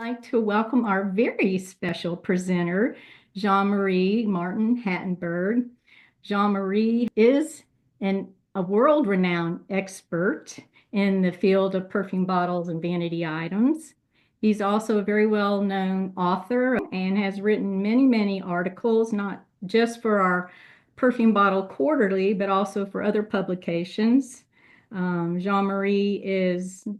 like to welcome our very special presenter, Jeanne-Marie Martin-Hattemberg. Jeanne-Marie is a world-renowned expert in the field of perfume bottles and vanity items. He's also a very well-known author and has written many articles, not just for our Perfume Bottle Quarterly, but also for other publications. Jeanne-Marie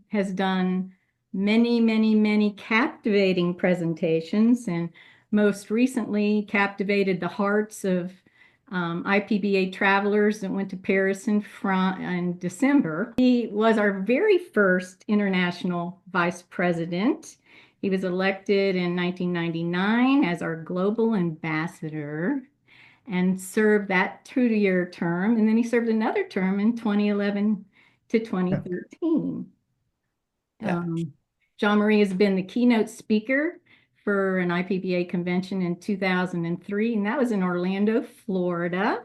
has done many captivating presentations, and most recently captivated the hearts of IPBA travelers that went to Paris in December. He was our very first international vice president. He was elected in 1999 as our global ambassador and served that 2-year term. And then he served another term in 2011 to 2013. Yeah. Jeanne-Marie has been the keynote speaker for an IPBA convention in 2003, and that was in Orlando, Florida.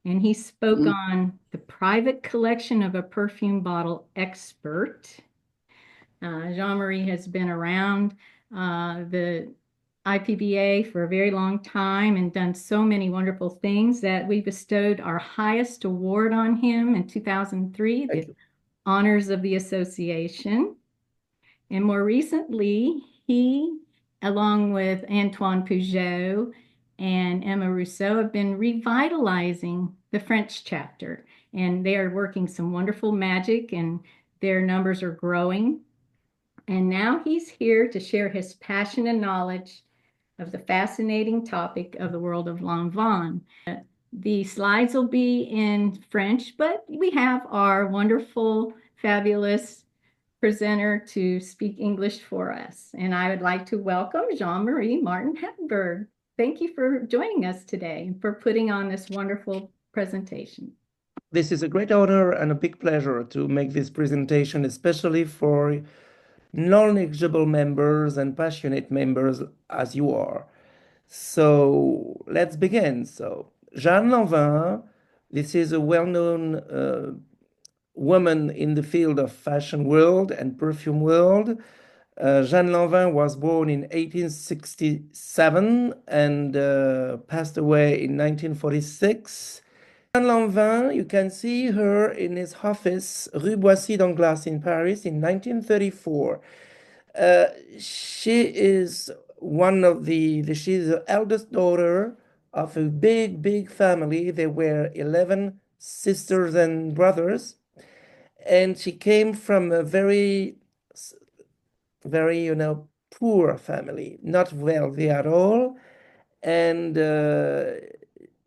And he spoke on the private collection of a perfume bottle expert. Jeanne-Marie has been around the IPBA for a very long time and done so many wonderful things that we bestowed our highest award on him in 2003, the Honors of the Association. And more recently, he, along with Antoine Peugeot and Emma Rousseau, have been revitalizing the French chapter. And they are working some wonderful magic, and their numbers are growing. And now he's here to share his passion and knowledge of the fascinating topic of the world of Lanvin. The slides will be in French, but we have our wonderful, fabulous presenter to speak English for us. And I would like to welcome Jeanne-Marie Martin-Hattemberg. Thank you for joining us today and for putting on this wonderful presentation. This is a great honor and a big pleasure to make this presentation, especially for knowledgeable members and passionate members as you are. So let's begin. So Jeanne Lanvin, this is a well-known woman in the field of fashion world and perfume world. Jeanne Lanvin was born in 1867 and passed away in 1946. Jeanne Lanvin, you can see her in his office, Rue Boissy d'Anglas in Paris in 1934. She is she's the eldest daughter of a big family. There were 11 sisters and brothers. And she came from a very, poor family, not wealthy at all. And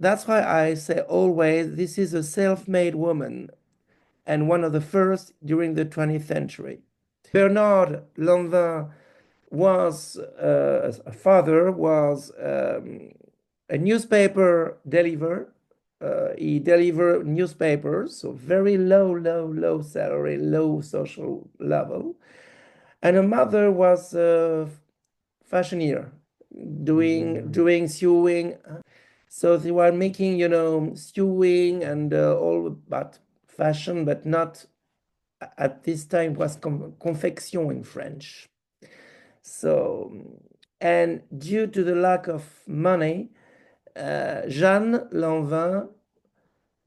that's why I say always, this is a self-made woman and one of the first during the 20th century. Bernard Lanvin was, a father, was a newspaper deliverer. He delivered newspapers, so very low salary, low social level. And a mother was a fashioneer, doing sewing. So they were making, sewing and all about fashion, but not at this time was confection in French. So, and due to the lack of money, Jeanne Lanvin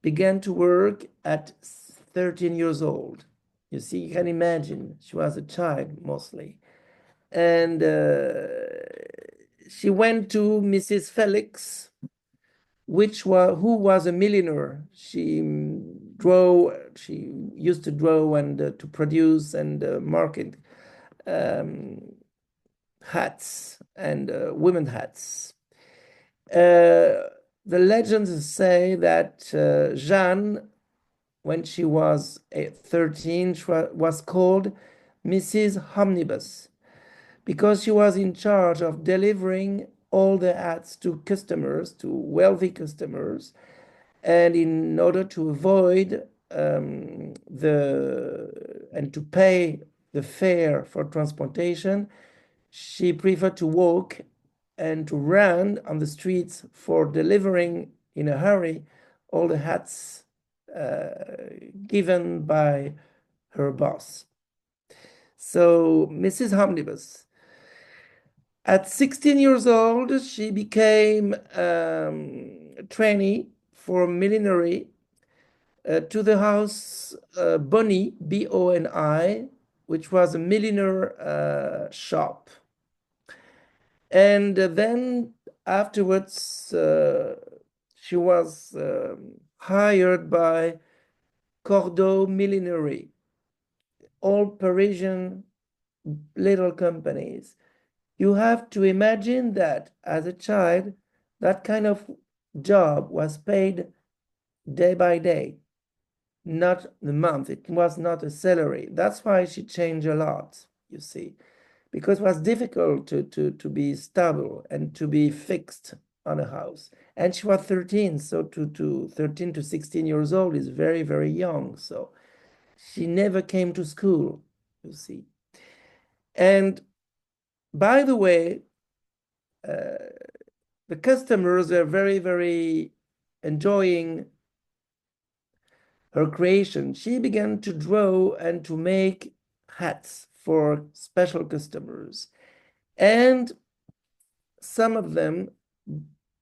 began to work at 13 years old. You see, you can imagine, she was a child mostly. And she went to Mrs. Felix, who was a milliner. She used to draw and to produce and market hats and women hats. The legends say that Jeanne, when she was 13, was called Mrs. Omnibus because she was in charge of delivering all the hats to customers, to wealthy customers. And in order to avoid and to pay the fare for transportation, she preferred to walk and to run on the streets for delivering in a hurry all the hats given by her boss. So Mrs. Omnibus At 16 years old, she became a trainee for millinery to the house Boni, Boni, which was a milliner shop. And then afterwards, she was hired by Cordeau Millinery, all Parisian little companies. You have to imagine that as a child, that kind of job was paid day by day, not the month. It was not a salary. That's why she changed a lot, you see, because it was difficult to be stable and to be fixed on a house. And she was 13, so to 13 to 16 years old is very, very young. So she never came to school, you see. And by the way, the customers are very, very enjoying her creation. She began to draw and to make hats for special customers. And some of them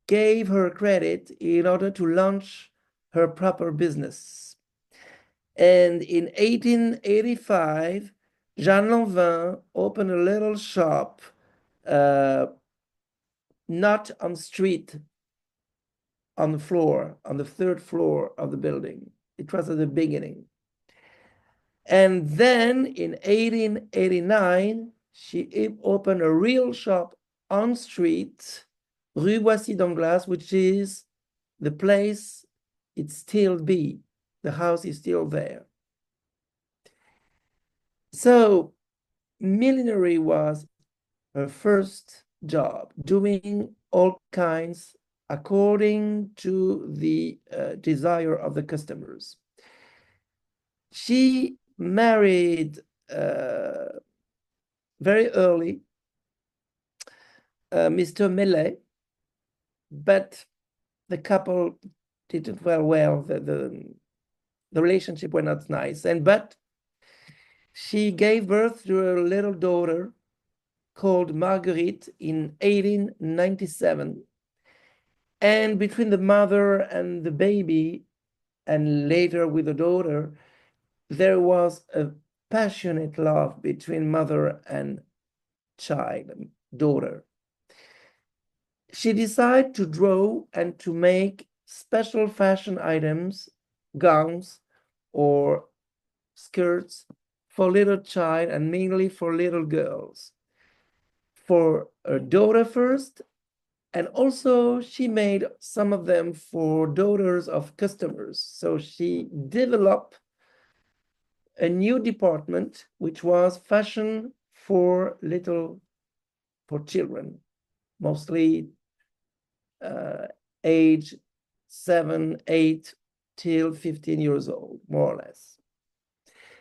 gave her credit in order to launch her proper business. And in 1885, Jeanne Lanvin opened a little shop, not on street, on the floor, on the third floor of the building. It was at the beginning. And then in 1889, she opened a real shop on street, Rue Boissy d'Anglas, which is the place it still be. The house is still there. So millinery was her first job, doing all kinds according to the desire of the customers. She married very early Mr. Millet, but the couple didn't well. The relationship was not nice. But she gave birth to a little daughter called Marguerite in 1897. And between the mother and the baby, and later with the daughter, there was a passionate love between mother and child, daughter. She decided to draw and to make special fashion items, gowns or skirts for little child and mainly for little girls. For her daughter first, and also she made some of them for daughters of customers. So she developed a new department, which was fashion for children, mostly age 7, 8 till 15 years old, more or less.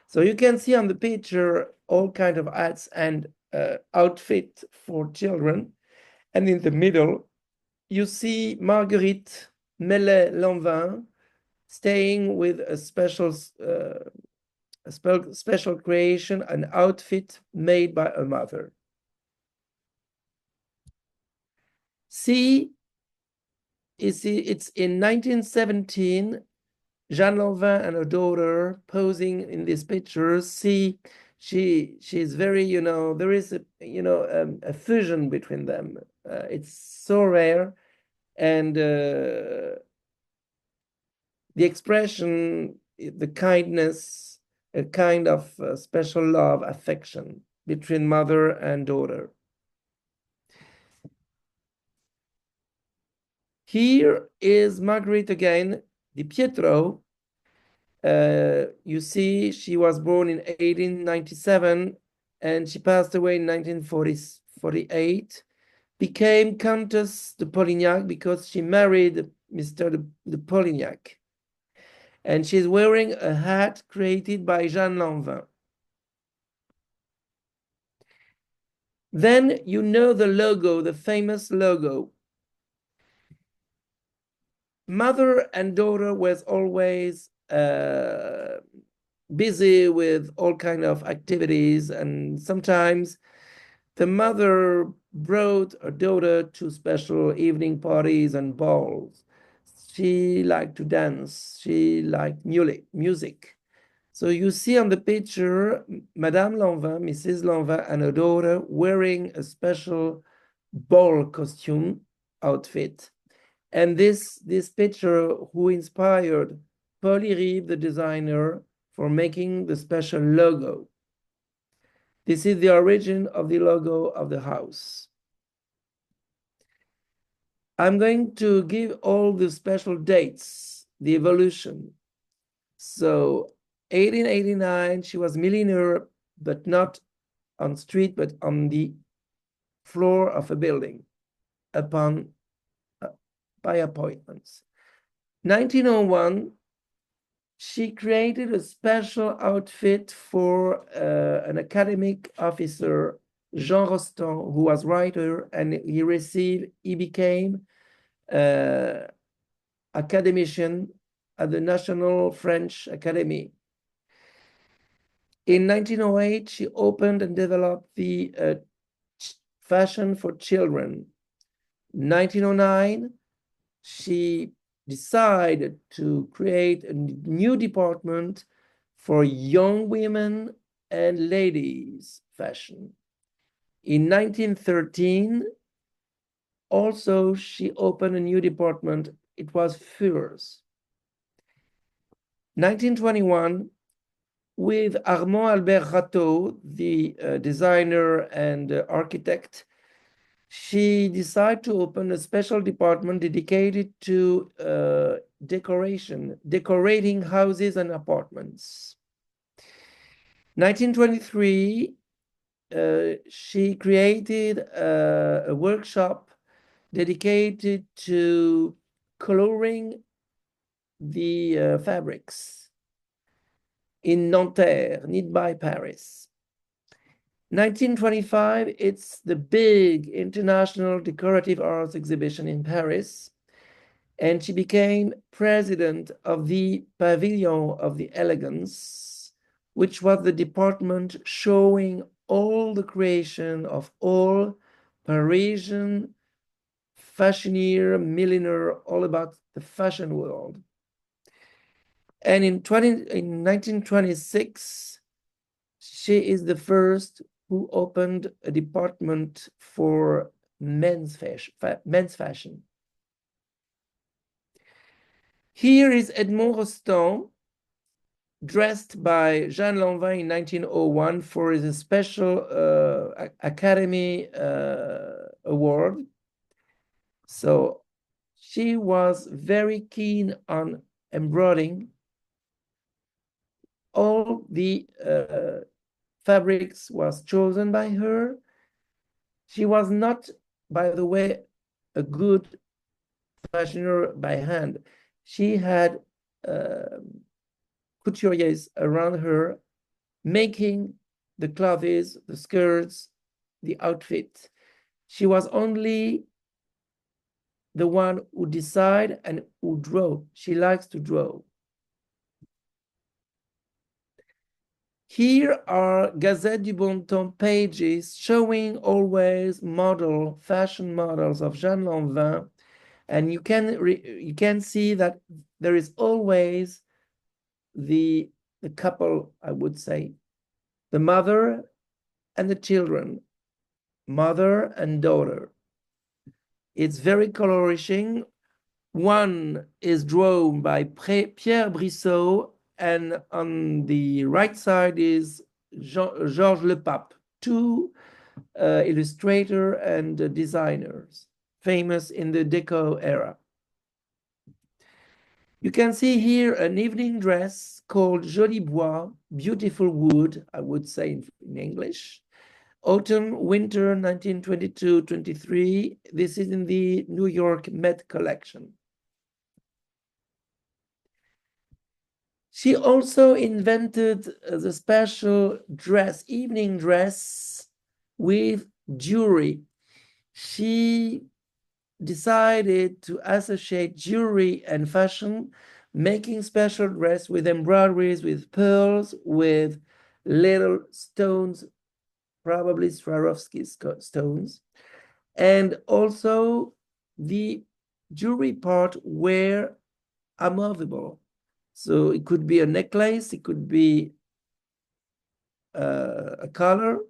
So you can see on the picture all kind of hats and outfit for children. And in the middle, you see Marguerite Mellet Lanvin staying with a special creation, an outfit made by a mother. See, it's in 1917, Jeanne Lanvin and her daughter posing in these pictures. See, she's very, there is a fusion between them. It's so rare, and the expression, the kindness, a kind of special love, affection between mother and daughter. Here is Marguerite again, Di Pietro. You see, she was born in 1897 and she passed away in 1948. Became Countess de Polignac because she married Mr. de Polignac. And she's wearing a hat created by Jeanne Lanvin. Then you know the logo, the famous logo. Mother and daughter was always busy with all kind of activities, and sometimes the mother brought her daughter to special evening parties and balls. She liked to dance. She liked music. So you see on the picture, Madame Lanvin, Mrs. Lanvin, and her daughter wearing a special ball costume outfit. And this picture who inspired Polly Reeve, the designer, for making the special logo. This is the origin of the logo of the house. I'm going to give all the special dates, the evolution. So 1889, she was millionaire, but not on street, but on the floor of a building upon by appointments. 1901, she created a special outfit for an academic officer, Jean Rostand, who was writer, and he became academician at the National French Academy. In 1908, she opened and developed the fashion for children. 1909, she decided to create a new department for young women and ladies fashion. In 1913, also she opened a new department. It was Furs. 1921, with Armand Albert Rateau, the designer and architect, she decided to open a special department dedicated to decorating houses and apartments. 1923, she created a workshop dedicated to coloring the fabrics in Nanterre, nearby Paris. 1925, it's the big international decorative arts exhibition in Paris, and she became president of the Pavilion of the Elegance, which was the department showing all the creation of all Parisian fashioneer, millionaire, all about the fashion world. And in 1926, she is the first who opened a department for men's fashion. Here is Edmond Rostand, dressed by Jeanne Lanvin in 1901 for his special Academy award. So she was very keen on embroidering. All the fabrics was chosen by her. She was not, by the way, a good fashioner by hand. She had couturiers around her making the clothes, the skirts, the outfit. She was only the one who decide and who draw. She likes to draw. Here are Gazette du Bon Temps pages showing always fashion models of Jeanne Lanvin, and you can see that there is always the couple, I would say, the mother and the children, mother and daughter. It's very colorishing. One is drawn by Pierre Brissot, and on the right side is Georges Lepape, two illustrators and designers famous in the Deco era. You can see here an evening dress called Joli Bois, beautiful wood, I would say in English. Autumn, winter 1922-23. This is in the New York Met collection. She also invented the special dress, evening dress with jewelry. She decided to associate jewelry and fashion, making special dress with embroideries, with pearls, with little stones, probably Swarovski stones. And also the jewelry part were amovable. So it could be a necklace, it could be a collar,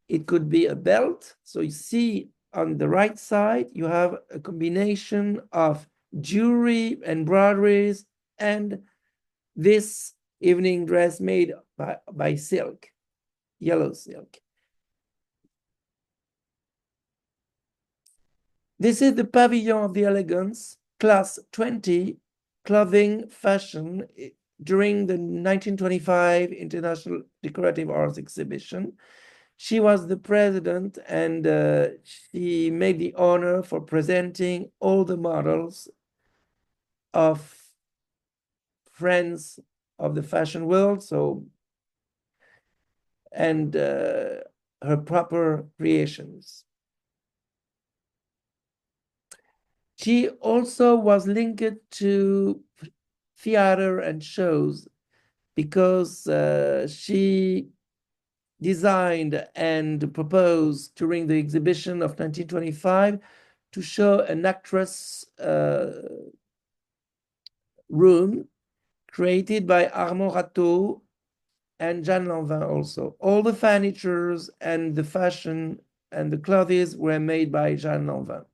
it could be a belt. So you see on the right side, you have a combination of jewelry, embroideries, and this evening dress made by silk, yellow silk. This is the Pavilion of the Elegance, class 20, clothing fashion during the 1925 International Decorative Arts Exhibition. She was the president, and she made the honor for presenting all the models of friends of the fashion world, and her proper creations. She also was linked to theater and shows because she designed and proposed during the exhibition of 1925 to show an actress room created by Armand Rateau and Jeanne Lanvin also. All the furnitures and the fashion and the clothes were made by Jeanne Lanvin.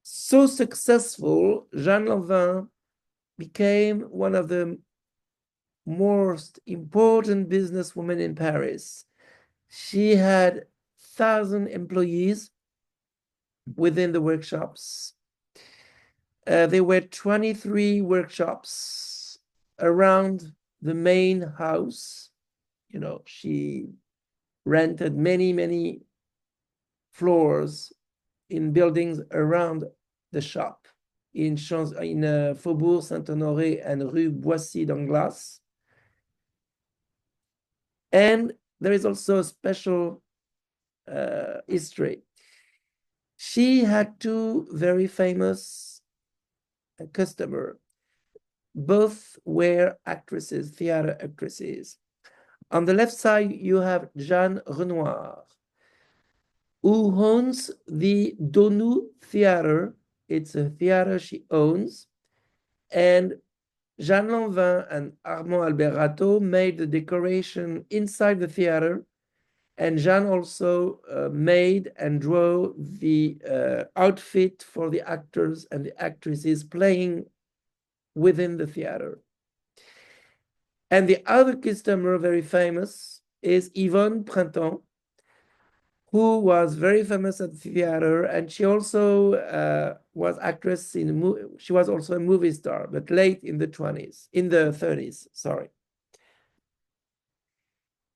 So successful, Jeanne Lanvin became one of the most important businesswomen in Paris. She had 1,000 employees within the workshops. There were 23 workshops around the main house. You know, she rented many floors in buildings around the shop in Faubourg Saint-Honoré and Rue Boissy d'Anglas. And there is also a special history. She had two very famous customers. Both were actresses, theater actresses. On the left side, you have Jeanne Renoir, who owns the Donou Theater. It's a theater she owns. And Jeanne Lanvin and Armand Albert Rateau made the decoration inside the theater. And Jeanne also made and drew the outfit for the actors and the actresses playing within the theater. And the other customer, very famous, is Yvonne Printemps, who was very famous at the theater, and she also was actress in she was also a movie star, but late in the 30s, sorry.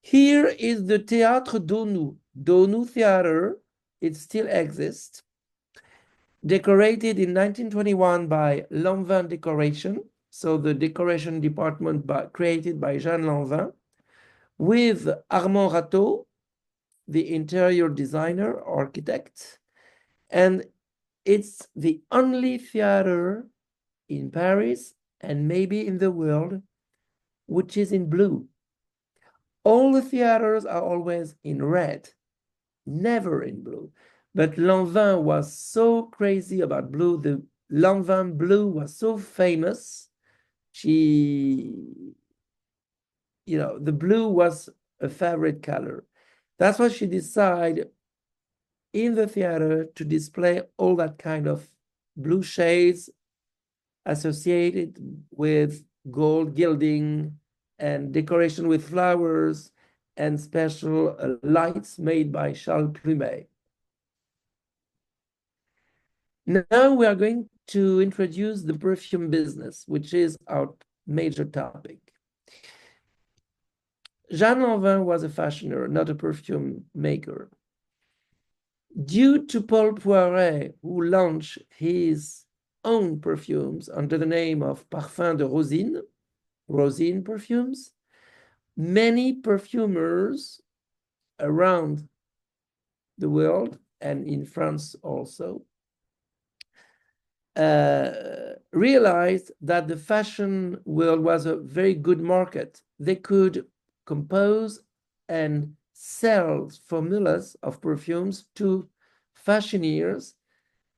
Here is the Théâtre Donou, Donou Theater. It still exists. Decorated in 1921 by Lanvin Decoration, so the decoration department created by Jeanne Lanvin, with Armand Rateau, the interior designer, architect, and it's the only theater in Paris and maybe in the world which is in blue. All the theaters are always in red, never in blue. But Lanvin was so crazy about blue. The Lanvin blue was so famous. The blue was a favorite color. That's why she decided in the theater to display all that kind of blue shades associated with gold gilding and decoration with flowers and special lights made by Charles Plumet. Now we are going to introduce the perfume business, which is our major topic. Jeanne Lanvin was a fashioner, not a perfume maker. Due to Paul Poiret, who launched his own perfumes under the name of Parfum de Rosine, Rosine perfumes, many perfumers around the world and in France also realized that the fashion world was a very good market. They could compose and sells formulas of perfumes to fashioneers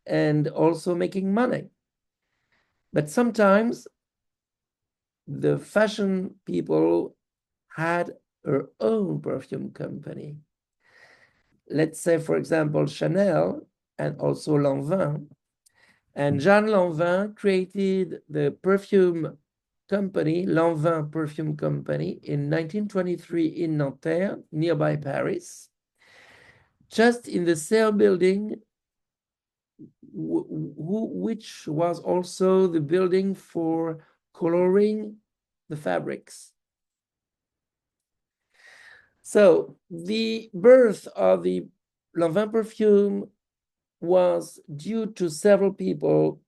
and also making money. But sometimes the fashion people had their own perfume company. Let's say, for example, Chanel and also Lanvin. And Jeanne Lanvin created the perfume company, Lanvin Perfume Company, in 1923 in Nanterre, nearby Paris, just in the same building, which was also the building for coloring the fabrics. So the birth of the Lanvin perfume was due to several people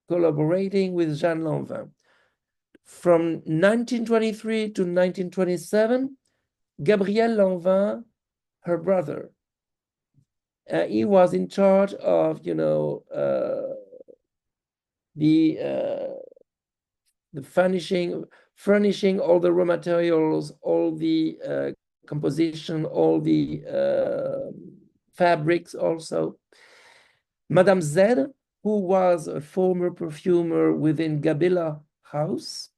collaborating with Jeanne Lanvin. From 1923 to 1927, Gabriel Lanvin, her brother, he was in charge of, the furnishing all the raw materials, all the composition, all the fabrics also. Madame Z, who was a former perfumer within Gabila House,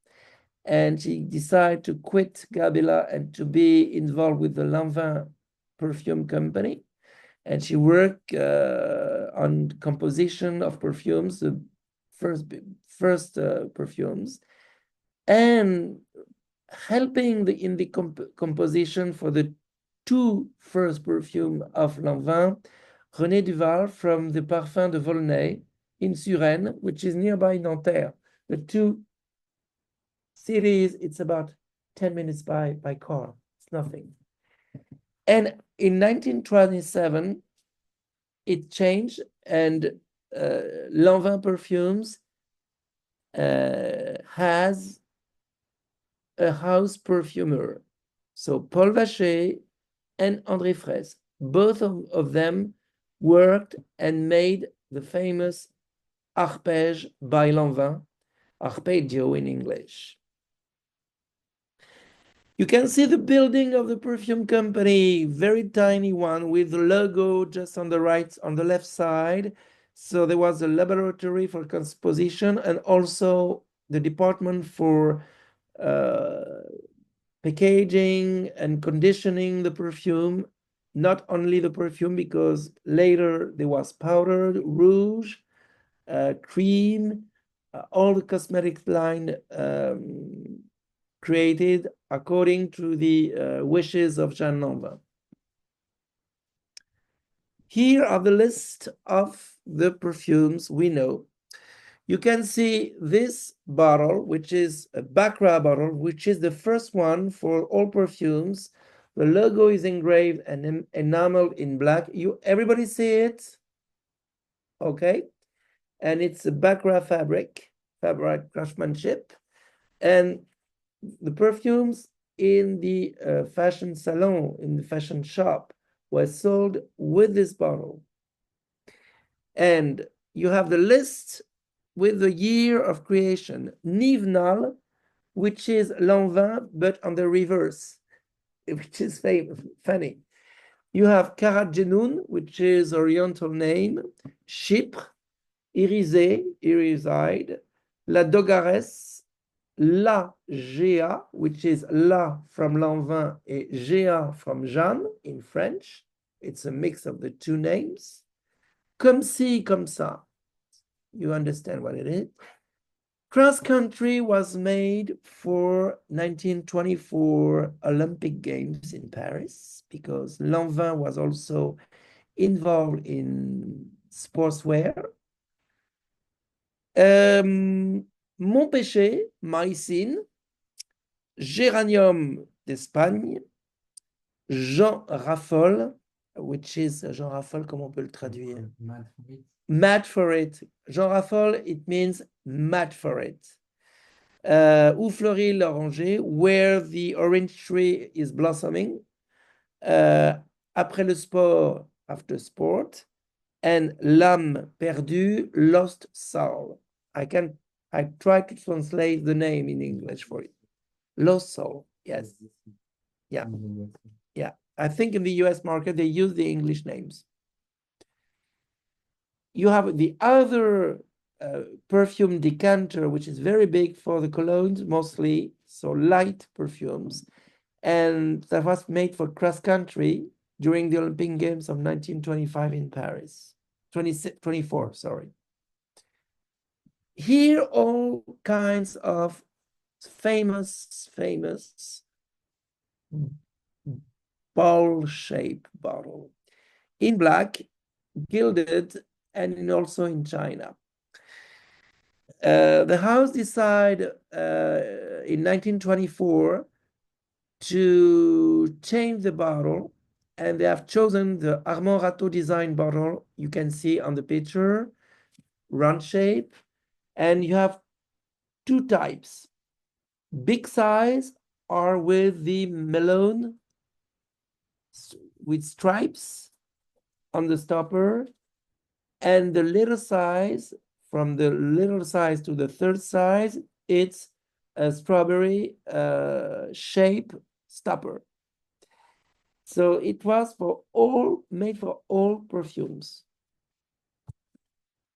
and she decided to quit Gabila and to be involved with the Lanvin Perfume Company. And she worked on composition of perfumes, the first perfumes, and helping in the composition for the two first perfume of Lanvin, René Duval from the Parfum de Volnay in Suresnes, which is nearby Nanterre. The two cities, it's about 10 minutes by car. It's nothing. And in 1927, it changed, and Lanvin Perfumes has a house perfumer. So Paul Vacher and André Fraisse, both of them worked and made the famous Arpège by Lanvin, Arpeggio in English. You can see the building of the perfume company, very tiny one with the logo just on the left side. So there was a laboratory for composition and also the department for packaging and conditioning the perfume. Not only the perfume, because later there was powder, rouge, cream, all the cosmetic line created according to the wishes of Jeanne Lanvin. Here are the list of the perfumes we know. You can see this bottle, which is a Baccarat bottle, which is the first one for all perfumes. The logo is engraved and enameled in black. Everybody see it? Okay. And it's a Baccarat fabric craftsmanship. And the perfumes in the fashion salon, in the fashion shop, were sold with this bottle. And you have the list with the year of creation. Nivenal, which is Lanvin, but on the reverse, which is funny. You have Karadjenoun, which is Oriental name, Chypre, Iriside, La Dogaresse, La Géa, which is La from Lanvin and Géa from Jeanne in French. It's a mix of the two names. Comme ci, comme ça. You understand what it is. Cross country was made for 1924 Olympic Games in Paris because Lanvin was also involved in sportswear. Montpéché, Maïsine, Géranium d'Espagne, Jean Raffol, which is Jean Raffol, comment on peut le traduire? Mad for it. Jean Raffol, it means mad for it. Où fleurit l'oranger, where the orange tree is blossoming. Après le sport, after sport. And l'âme perdue, lost soul. I try to translate the name in English for it. Lost soul, yes. Yeah. Yeah. I think in the US market, they use the English names. You have the other perfume decanter, which is very big for the colognes, mostly, so light perfumes. And that was made for cross country during the Olympic Games of 1925 in Paris. 24, sorry. Here, all kinds of famous ball-shaped bottle in black, gilded, and also in China. The house decided in 1924 to change the bottle, and they have chosen the Armand Rateau design bottle you can see on the picture, round shape, and you have two types. Big size are with the melon with stripes on the stopper, and the little size, from the little size to the third size, it's a strawberry shape stopper. So it was made for all perfumes.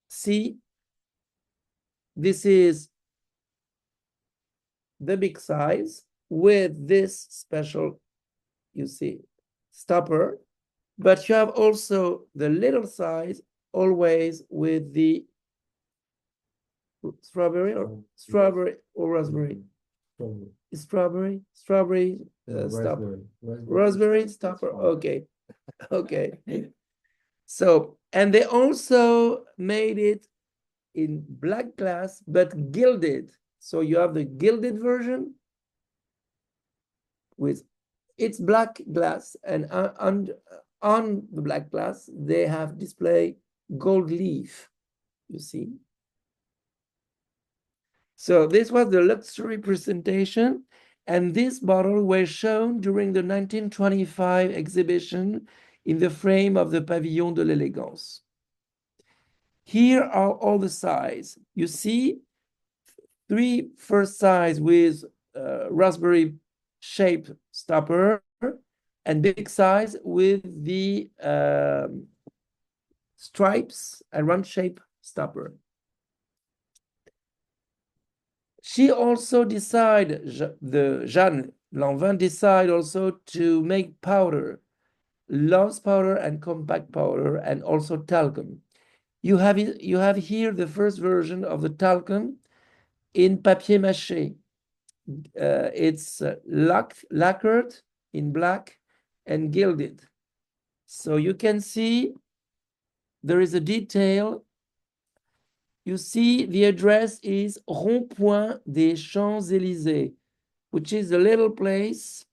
See, this is the big size with this special, you see, stopper, but you have also the little size always with the strawberry or raspberry. Strawberry stopper. Raspberry stopper. Okay. Okay. So, and they also made it in black glass, but gilded. So you have the gilded version with its black glass, and on the black glass, they have display gold leaf, you see. So this was the luxury presentation, and this bottle was shown during the 1925 exhibition in the frame of the Pavillon de l'Élégance. Here are all the sizes. You see, three first size with raspberry shaped stopper, and big size with the stripes and round shape stopper. She also decided, Jeanne Lanvin decided also to make powder, loose powder and compact powder, and also talcum. You have here the first version of the talcum in papier mâché. It's lacquered in black and gilded. So you can see there is a detail. You see the address is Rond-Point des Champs-Élysées, which is a little place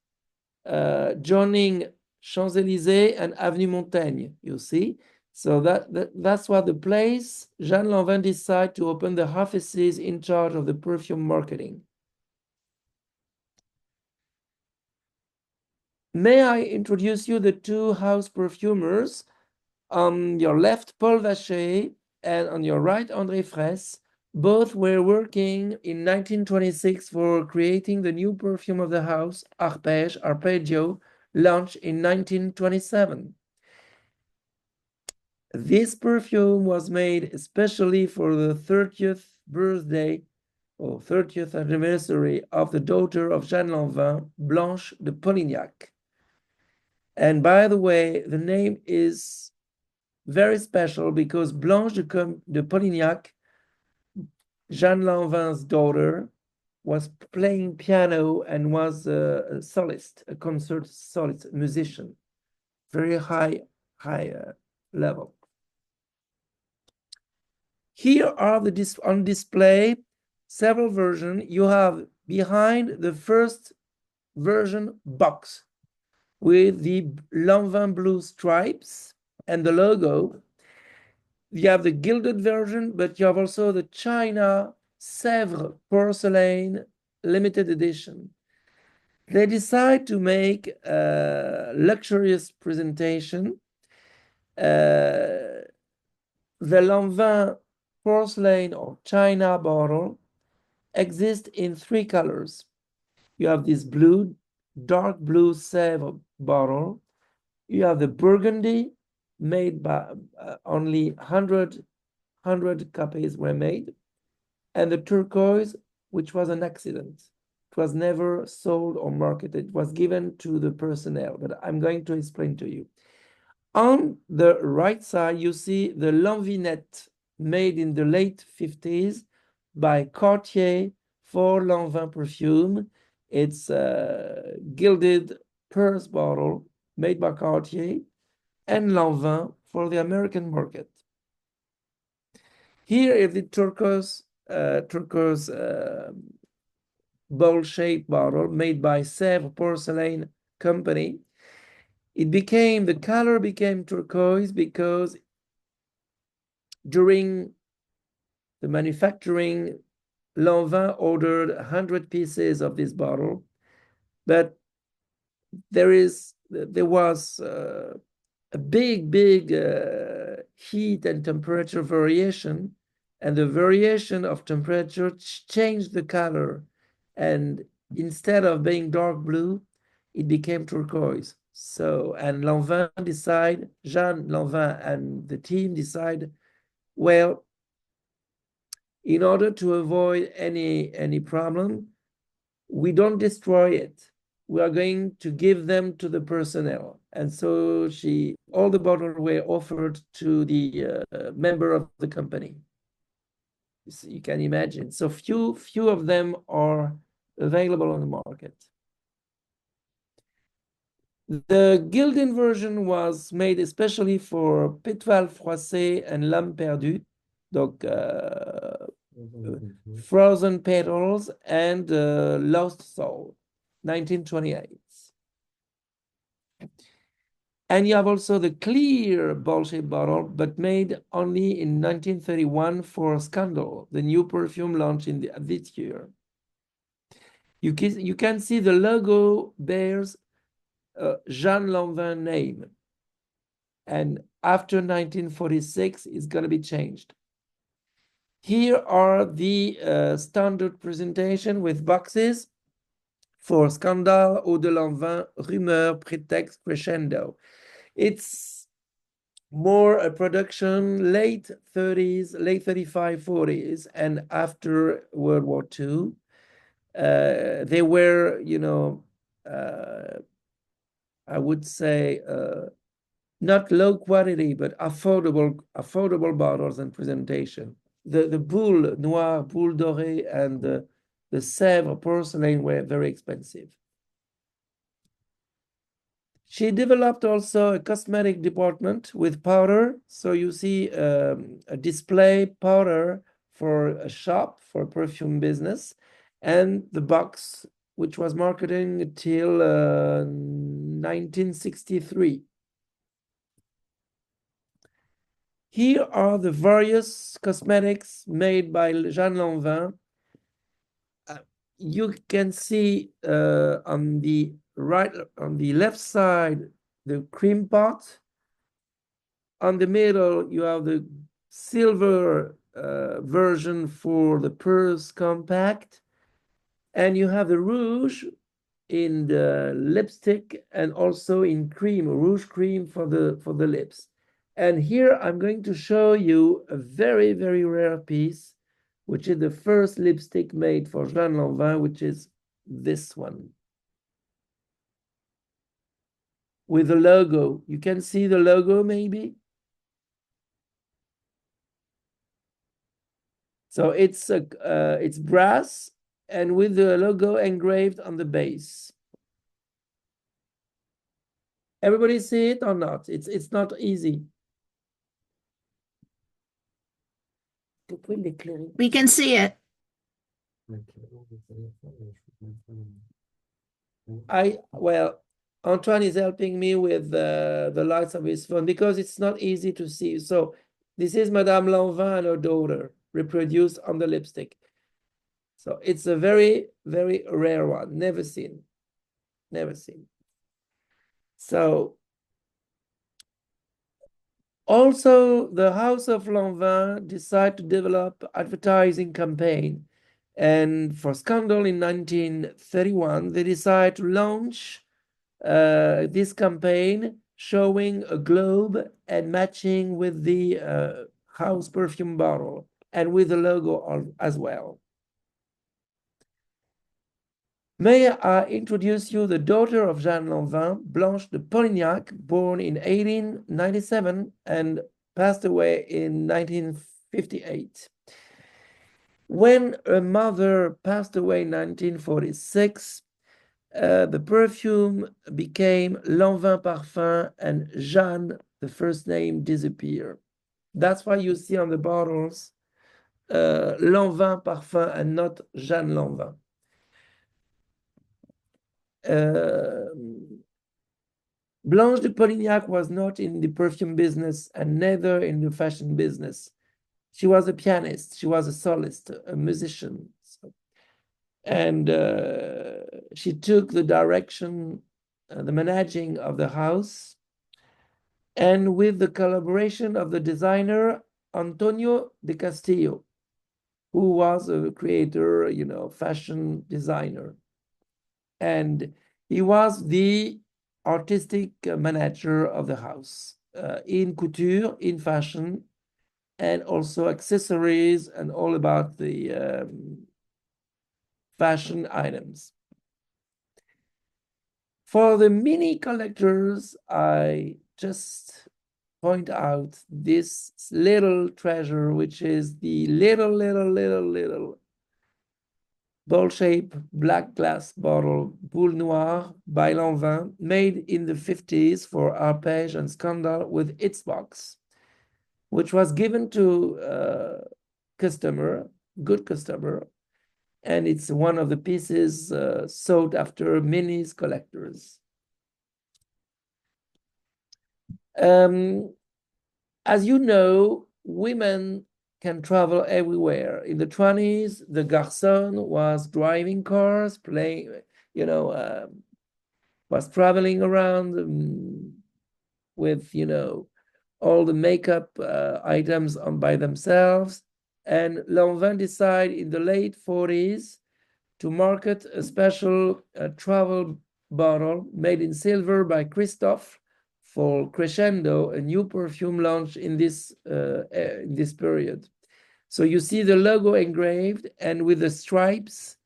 joining Champs-Élysées and Avenue Montaigne, you see. So that's what the place Jeanne Lanvin decided to open the offices in charge of the perfume marketing. May I introduce you the two house perfumers? On your left, Paul Vacher, and on your right, André Fraisse. Both were working in 1926 for creating the new perfume of the house, Arpeggio, launched in 1927. This perfume was made especially for the 30th birthday or 30th anniversary of the daughter of Jeanne Lanvin, Blanche de Polignac. And by the way, the name is very special because Blanche de Polignac, Jeanne Lanvin's daughter, was playing piano and was a soloist, a concert soloist, musician, very high level. Here are on display several versions. You have behind the first version box with the Lanvin blue stripes and the logo. You have the gilded version, but you have also the China Sèvres porcelain limited edition. They decide to make a luxurious presentation. The Lanvin porcelain or China bottle exists in three colors. You have this blue, dark blue Sèvres bottle, You have the Burgundy, made by only 100 copies were made, and the turquoise, which was an accident. It was never sold or marketed. It was given to the personnel, but I'm going to explain to you. On the right side, you see the Lanvinette made in the late 50s by Cartier for Lanvin perfume. It's a gilded purse bottle made by Cartier and Lanvin for the American market. Here is the turquoise bowl-shaped bottle made by Sèvres Porcelain Company. The color became turquoise because during the manufacturing, Lanvin ordered 100 pieces of this bottle, but there was a big heat and temperature variation, and the variation of temperature changed the color, and instead of being dark blue, it became turquoise. So, and Jeanne Lanvin and the team decide, well, in order to avoid any problem, we don't destroy it. We are going to give them to the personnel. And so all the bottles were offered to the member of the company. So you can imagine. So few of them are available on the market. The gilded version was made especially for Pétoile Froissée and L'Âme Perdue, donc Frozen Petals and Lost Soul, 1928. And you have also the clear bowl-shaped bottle, but made only in 1931 for Scandal, the new perfume launched this year. You can see the logo bears Jeanne Lanvin name. And after 1946, it's going to be changed. Here are the standard presentation with boxes for Scandal, Eau de Lanvin, Rumeur, Prétexte, Crescendo. It's more a production late 30s, late 35, 40s, and after World War II. They were, I would say, not low quality, but affordable bottles and presentation. The Boule Noire, Boule Dorée, and the Sèvres porcelain were very expensive. She developed also a cosmetic department with powder. So you see a display powder for a shop, for a perfume business, and the box, which was marketing till 1963. Here are the various cosmetics made by Jeanne Lanvin. You can see on the left side, the cream pot. On the middle, you have the silver version for the purse compact. And you have the rouge in the lipstick and also in cream, rouge cream for the lips. And here I'm going to show you a very rare piece, which is the first lipstick made for Jeanne Lanvin, which is this one. With the logo. You can see the logo maybe? So it's brass and with the logo engraved on the base. Everybody see it or not? It's not easy. We can see it. Well, Antoine is helping me with the lights of his phone because it's not easy to see. So this is Madame Lanvin and her daughter reproduced on the lipstick. So it's a very rare one. Never seen. So also the House of Lanvin decided to develop advertising campaign. And for Scandal in 1931, they decided to launch this campaign showing a globe and matching with the house perfume bottle and with the logo as well. May I introduce you the daughter of Jeanne Lanvin, Blanche de Polignac, born in 1897 and passed away in 1958. When her mother passed away in 1946, the perfume became Lanvin Parfum and Jeanne, the first name, disappeared. That's why you see on the bottles Lanvin Parfum and not Jeanne Lanvin. Blanche de Polignac was not in the perfume business and neither in the fashion business. She was a pianist, she was a soloist, a musician. And she took the direction, the managing of the house, and with the collaboration of the designer Antonio de Castillo, who was a creator, fashion designer. And he was the artistic manager of the house in couture, in fashion, and also accessories and all about the fashion items. For the mini collectors, I just point out this little treasure, which is the little bowl-shaped black glass bottle, Boule Noire by Lanvin, made in the 50s for Arpège and Scandal with its box, which was given to a customer, good customer, and it's one of the pieces sought after minis collectors. As you know, women can travel everywhere. In the 20s, the garçon was driving cars, playing, was traveling around with, all the makeup items on by themselves. And Lanvin decided in the late 40s to market a special travel bottle made in silver by Christophe for Crescendo, a new perfume launch in this period. So you see the logo engraved and with the stripes,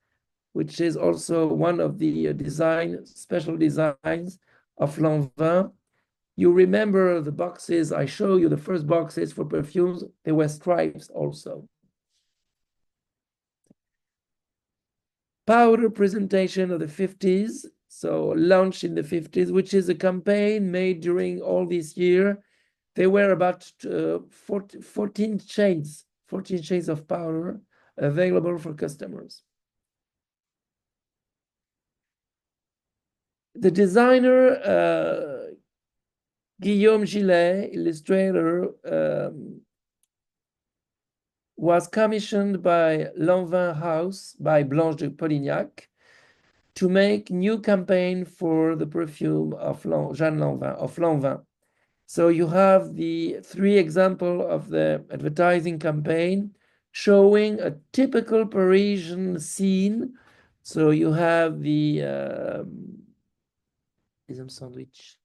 which is also one of the special designs of Lanvin. You remember the boxes, I show you the first boxes for perfumes, there were stripes also. Powder presentation of the 50s, so launched in the 50s, which is a campaign made during all this year. There were about 14 shades of powder available for customers. The designer, Guillaume Gillet, illustrator, was commissioned by Lanvin House, by Blanche de Polignac, to make new campaign for the perfume of Jeanne Lanvin, of Lanvin. So you have the 3 examples of the advertising campaign showing a typical Parisian scene. So you have the sandwich.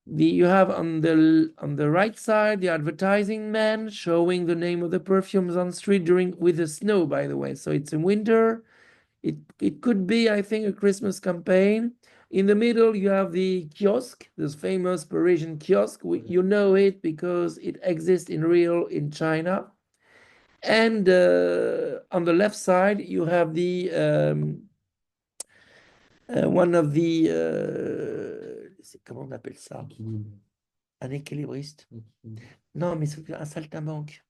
You have on the right side the advertising man showing the name of the perfumes on street with the snow, by the way. So it's in winter. It could be, I think, a Christmas campaign. In the middle, you have the kiosk, this famous Parisian kiosk. You know it because it exists in real in China. And on the left side, you have the one of the comment on appelle ça? Un équilibriste. Non, mais c'est un saltimbanque.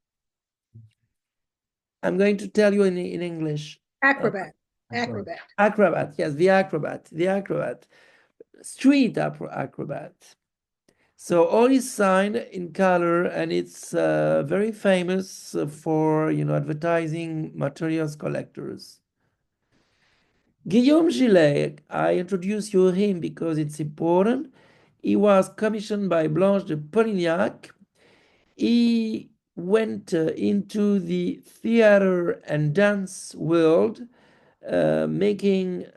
I'm going to tell you in English. Acrobat. Acrobat, yes, the acrobat. Street acrobat. So all is signed in color, and it's very famous for, advertising materials collectors. Guillaume Gillet, I introduce you him because it's important. He was commissioned by Blanche de Polignac. He went into the theater and dance world, making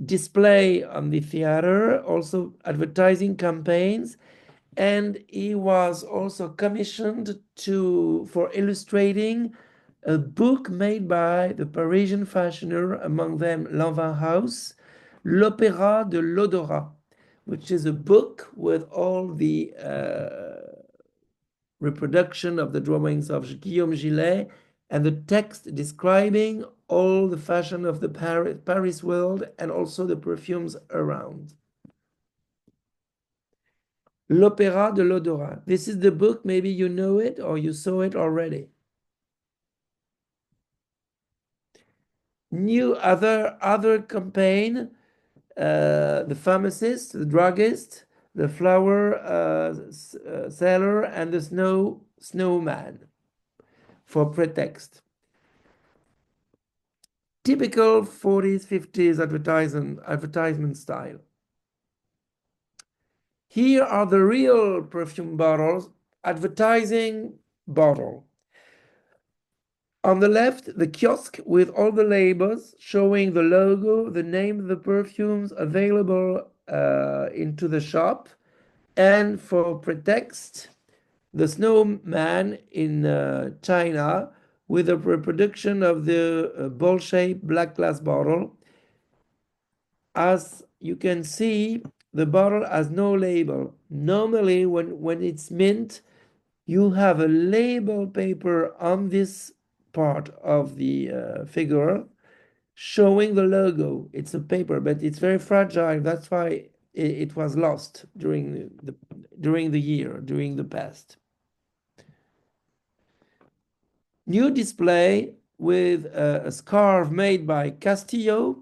display on the theater, also advertising campaigns, and he was also commissioned for illustrating a book made by the Parisian fashioner, among them Lanvin House, L'Opéra de l'Odorat, which is a book with all the reproduction of the drawings of Guillaume Gillet and the text describing all the fashion of the Paris world and also the perfumes around. L'Opéra de l'Odorat. This is the book. Maybe you know it or you saw it already. New other campaign, the pharmacist, the druggist, the flower seller, and the snowman for pretext. Typical 40s, 50s advertisement style. Here are the real perfume bottles, advertising bottle. On the left, the kiosk with all the labels showing the logo, the name of the perfumes available into the shop, and for pretext, the snowman in China with a reproduction of the ball-shaped black glass bottle. As you can see, the bottle has no label. Normally, when it's mint, you have a label paper on this part of the figure showing the logo. It's a paper, but it's very fragile. That's why it was lost during the past. New display with a scarf made by Castillo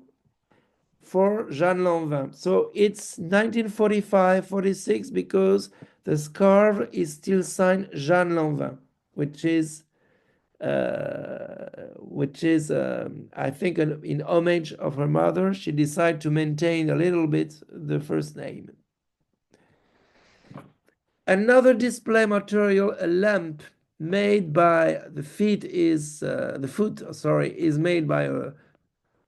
for Jeanne Lanvin. So it's 1945-46 because the scarf is still signed Jeanne Lanvin, which is I think in homage of her mother. She decided to maintain a little bit the first name. Another display material, a lamp made by the foot is made by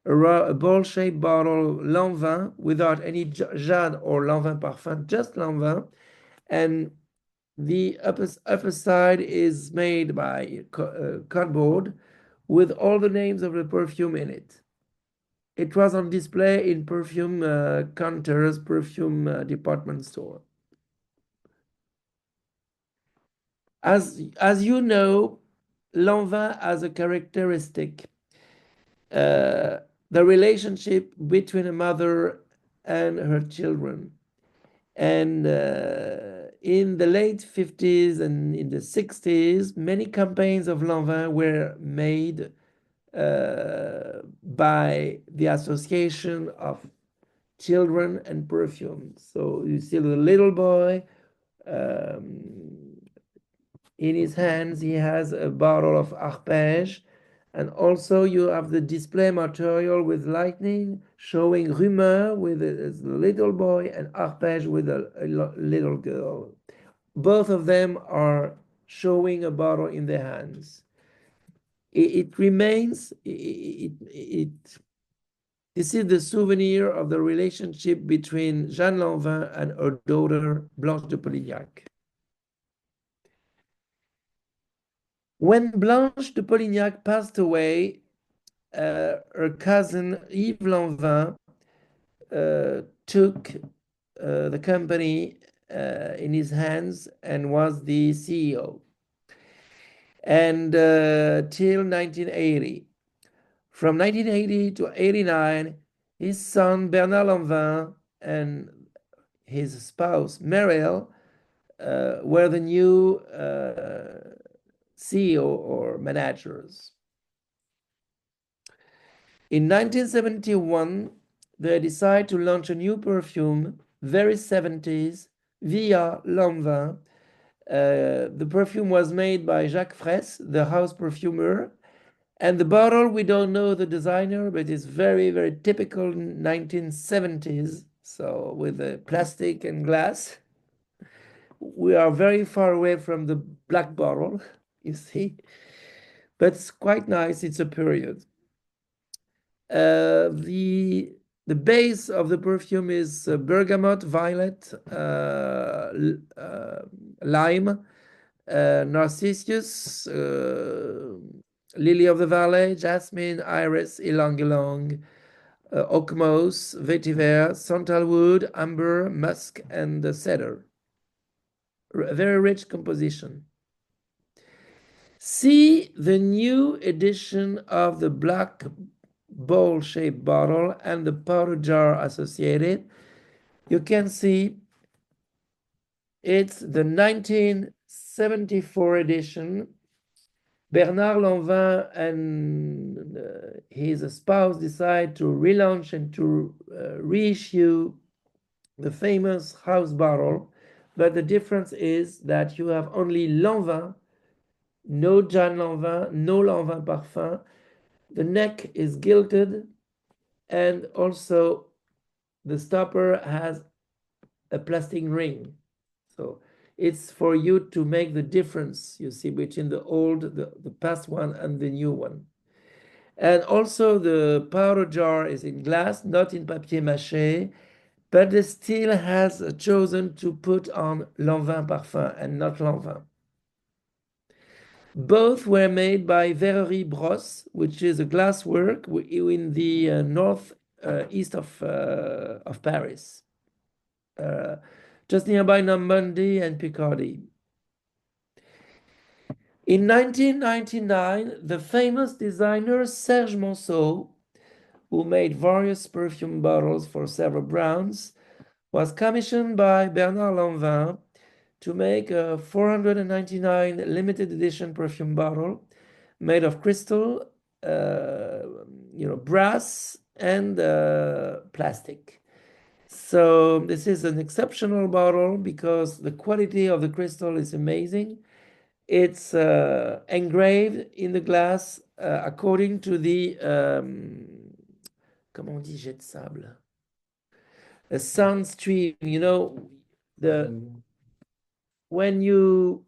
a ball-shaped bottle Lanvin without any Jeanne or Lanvin parfum, just Lanvin, and the upper side is made by cardboard with all the names of the perfume in it. It was on display in perfume counters, perfume department store. As you know, Lanvin has a characteristic, the relationship between a mother and her children. And in the late 50s and in the 60s, many campaigns of Lanvin were made by the Association of Children and Perfume. So you see the little boy, in his hands, he has a bottle of arpège. And also you have the display material with lightning showing Rumeur with a little boy and Arpège with a little girl. Both of them are showing a bottle in their hands. This is the souvenir of the relationship between Jeanne Lanvin and her daughter Blanche de Polignac. When Blanche de Polignac passed away, her cousin Yves Lanvin took the company in his hands and was the CEO. And till 1980. From 1980 to 89, his son Bernard Lanvin and his spouse Marielle were the new CEO or managers. In 1971, they decided to launch a new perfume, very 70s, via Lanvin. The perfume was made by Jacques Fraisse, the house perfumer. And the bottle, we don't know the designer, but it's very, very typical 1970s. So with the plastic and glass. We are very far away from the black bottle, you see. But it's quite nice. It's a period. The The base of the perfume is bergamot, violet, lime, narcissus, lily of the valley, jasmine, iris, ylang ylang, oak moss, vetiver, sandalwood, amber, musk, and cedar. A very rich composition. See the new edition of the black bowl-shaped bottle and the powder jar associated. You can see it's the 1974 edition. Bernard Lanvin and his spouse decide to relaunch and to reissue the famous house bottle, but the difference is that you have only Lanvin, no Jeanne Lanvin, no Lanvin Parfum. The neck is gilded, and also the stopper has a plastic ring. So it's for you to make the difference, you see, between the past one and the new one. And also the powder jar is in glass, not in papier mâché, but it still has chosen to put on Lanvin Parfum and not Lanvin. Both were made by Verrerie Brosse, which is a glasswork in the north east of Paris, just nearby Normandy and Picardy. In 1999, the famous designer Serge Monceau, who made various perfume bottles for several brands, was commissioned by Bernard Lanvin to make a 499 limited edition perfume bottle made of crystal, brass, and plastic. So this is an exceptional bottle because the quality of the crystal is amazing. It's engraved in the glass according to the comment on dit jet de sable? A sun stream, the when you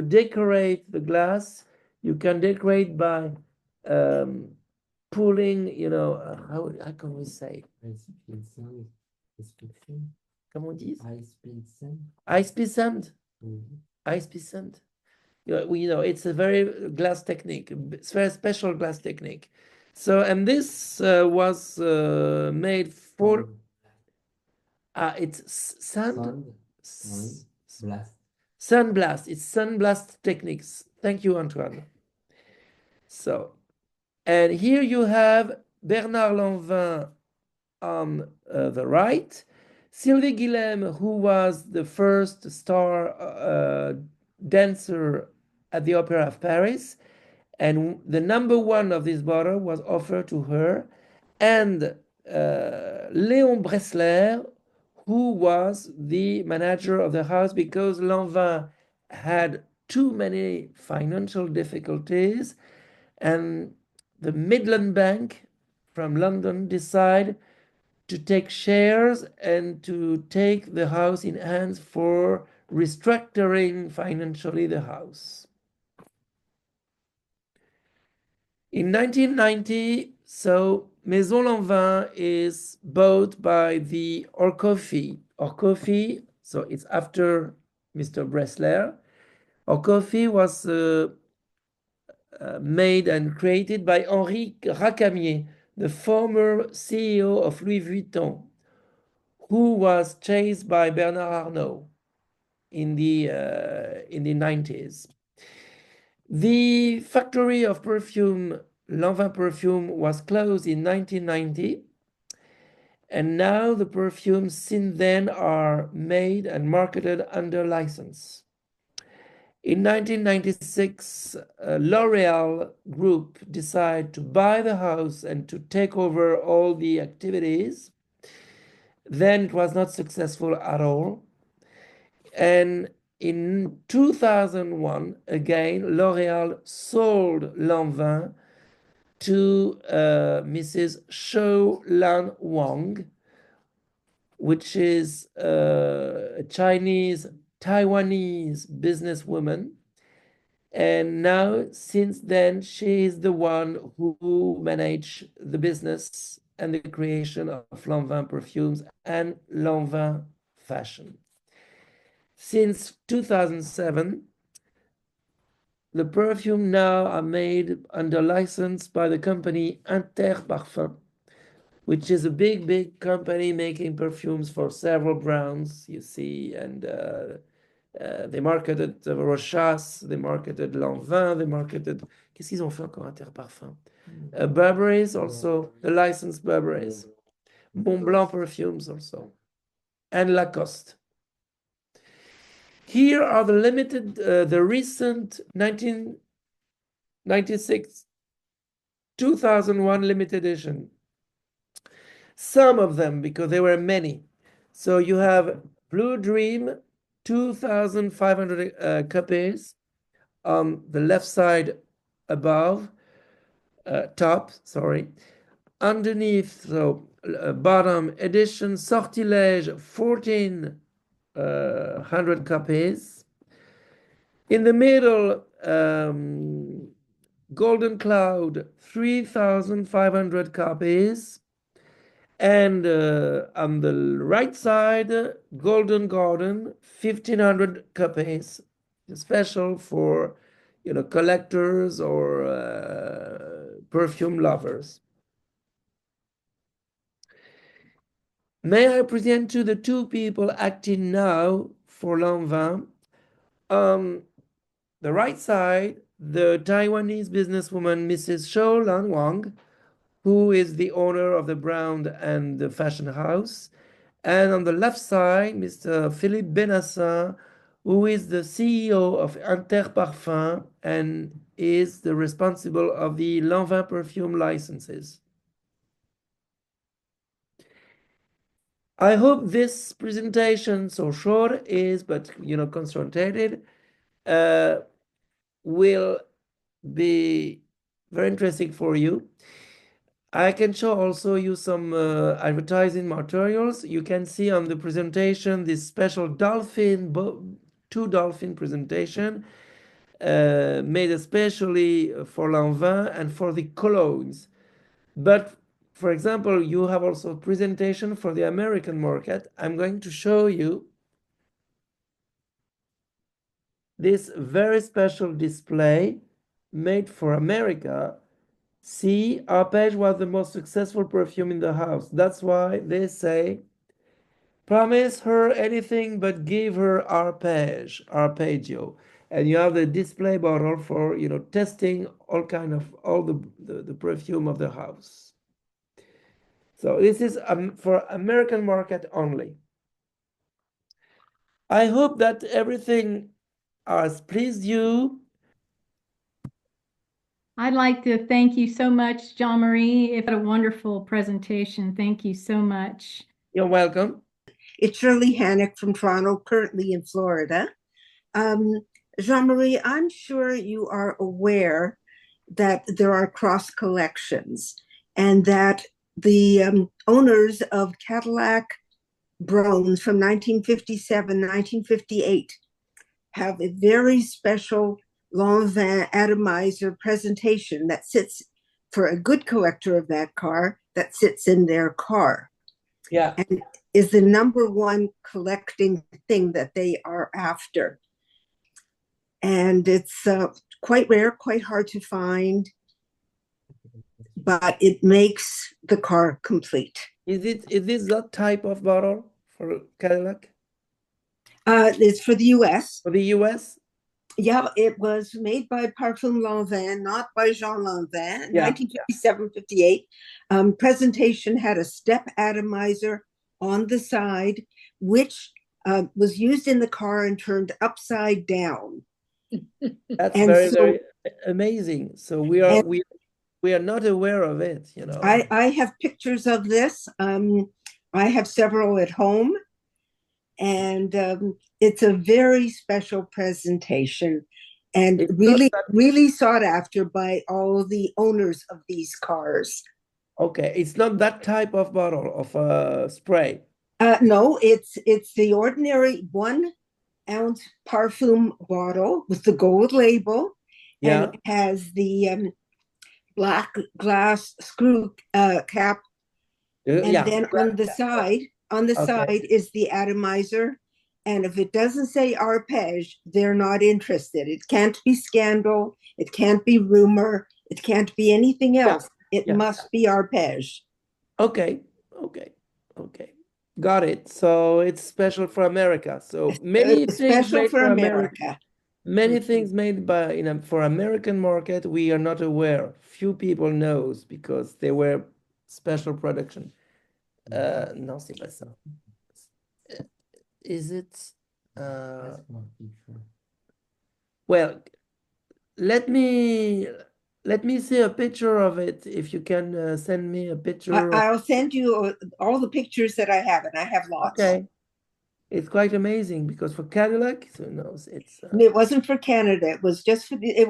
decorate the glass, you can decorate by pulling, how can we say? Comment on dit? High-speed sand. High-speed sand. It's a very glass technique. It's very special glass technique. So, and this was made for. It's sand. Blast. Sunblast. It's sunblast techniques. Thank you, Antoine. So, and here you have Bernard Lanvin on the right, Sylvie Guillem, who was the first star dancer at the Opera of Paris, and the number one of this bottle was offered to her, and Léon Bressler, who was the manager of the house because Lanvin had too many financial difficulties, and the Midland Bank from London decided to take shares and to take the house in hands for restructuring financially the house. In 1990, so Maison Lanvin is bought by the Orcoffey. Orcoffey, so it's after Mr. Bressler. Orcoffey was made and created by Henri Racamier, the former CEO of Louis Vuitton, who was chased by Bernard Arnault in the 90s. The factory of perfume, Lanvin Perfume, was closed in 1990, and now the perfumes since then are made and marketed under license. In 1996, L'Oréal Group decided to buy the house and to take over all the activities. Then it was not successful at all. And in 2001, again, L'Oréal sold Lanvin to Mrs. Shou Lan Wang, which is a Chinese, Taiwanese businesswoman. And now, since then, she is the one who managed the business and the creation of Lanvin perfumes and Lanvin fashion. Since 2007, the perfume now are made under license by the company Interparfums, which is a big company making perfumes for several brands, you see, and they marketed Rochas, they marketed Lanvin, they marketed... Qu'est-ce qu'ils ont fait encore Interparfums? Burberry's also, the licensed Burberry's. Montblanc perfumes also. And Lacoste. Here are the limited, the recent 1996, 2001 limited edition. Some of them, because there were many. So you have Blue Dream, 2,500 copies on the left side above, top, sorry. Underneath, so bottom edition, Sortilège, 1,400 copies. In the middle, Golden Cloud, 3,500 copies. And on the right side, Golden Garden, 1,500 copies, special for, you know, collectors or perfume lovers. May I present to the two people acting now for Lanvin? On the right side, the Taiwanese businesswoman Mrs. Shou Lanwang, who is the owner of the brand and the fashion house. And on the left side, Mr. Philippe Benassin, who is the CEO of Interparfums and is the responsible of the Lanvin perfume licenses. I hope this presentation, so short is, but you know, concentrated, will be very interesting for you. I can show also you some advertising materials. You can see on the presentation this special two dolphin presentation made especially for Lanvin and for the colognes. But for example, you have also a presentation for the American market. I'm going to show you this very special display made for America. See, Arpège was the most successful perfume in the house. That's why they say, promise her anything but give her arpeggio. And you have the display bottle for, you know, testing all the perfume of the house. So this is for American market only. I hope that everything has pleased you. I'd like to thank you so much, Jean-Marie. It was a wonderful presentation. Thank you so much. You're welcome. It's Shirley Hannock from Toronto, currently in Florida. Jean-Marie, I'm sure you are aware that there are cross collections and that the owners of Cadillac Brones from 1957, 1958 have a very special Lanvin atomizer presentation that sits for a good collector of that car, that sits in their car. Yeah. And is the number one collecting thing that they are after. And it's quite rare, quite hard to find, but it makes the car complete. Is this that type of bottle for Cadillac? It's for the US. For the US? Yeah, it was made by Parfum Lanvin, not by Jeanne Lanvin, Yeah. 1957, 58. Presentation had a step atomizer on the side, which was used in the car and turned upside down. That's And very, so- very amazing. So we are not aware of it, you know. I have pictures of this. I have several at home, and it's a very special presentation, and It's really, not that- really sought after by all the owners of these cars. Okay, it's not that type of bottle of spray. No, it's the ordinary 1 ounce Parfum bottle with the gold label, Yeah. and it has the black glass screw cap And Yeah. then on the Okay. side is the atomizer. And if it doesn't say arpege, they're not interested. It can't be scandal. It can't be rumor. It can't be anything Yeah. else. It Yeah. must be arpege. Okay. Okay. Okay. Got it. So it's special for America. So many things Special made for for America. America. Many things made by for American market we are not aware. Few people knows because they were special production. Non, c'est pas ça. Is it? Well, let me see a picture of it. If you can send me a picture of. I'll send you all the pictures that I have, and I have lots. Okay, it's quite amazing because for Cadillac, who knows? It's It wasn't for Canada. It was just for it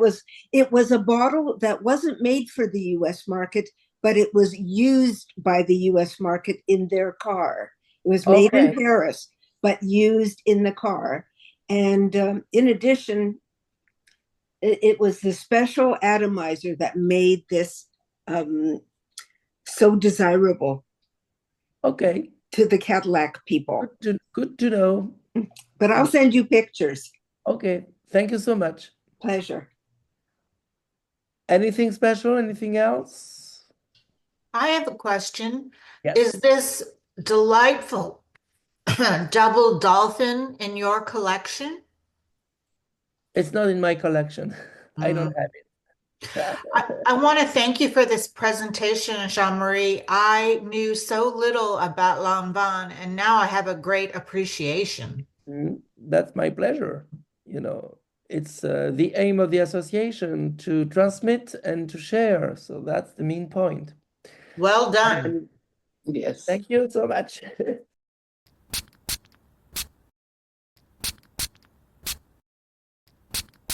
was a bottle that wasn't made for the US market, but it was used by the US market in their car. It was made in okay. Paris, but used in the car. And in addition, it was the special atomizer that made this so desirable Okay, to the Cadillac people. good to know. But I'll send you pictures. Okay, thank you so much. Pleasure. Anything special? Anything else? I have a question. Yes. Is this delightful double dolphin in your collection? It's not in my collection. I don't have it. I want to thank you for this presentation, Jean-Marie. I knew so little about Lanvin, and now I have a great appreciation. That's my pleasure. You know, it's the aim of the association to transmit and to share. So that's the main point. Well done. Yes. Thank you so much.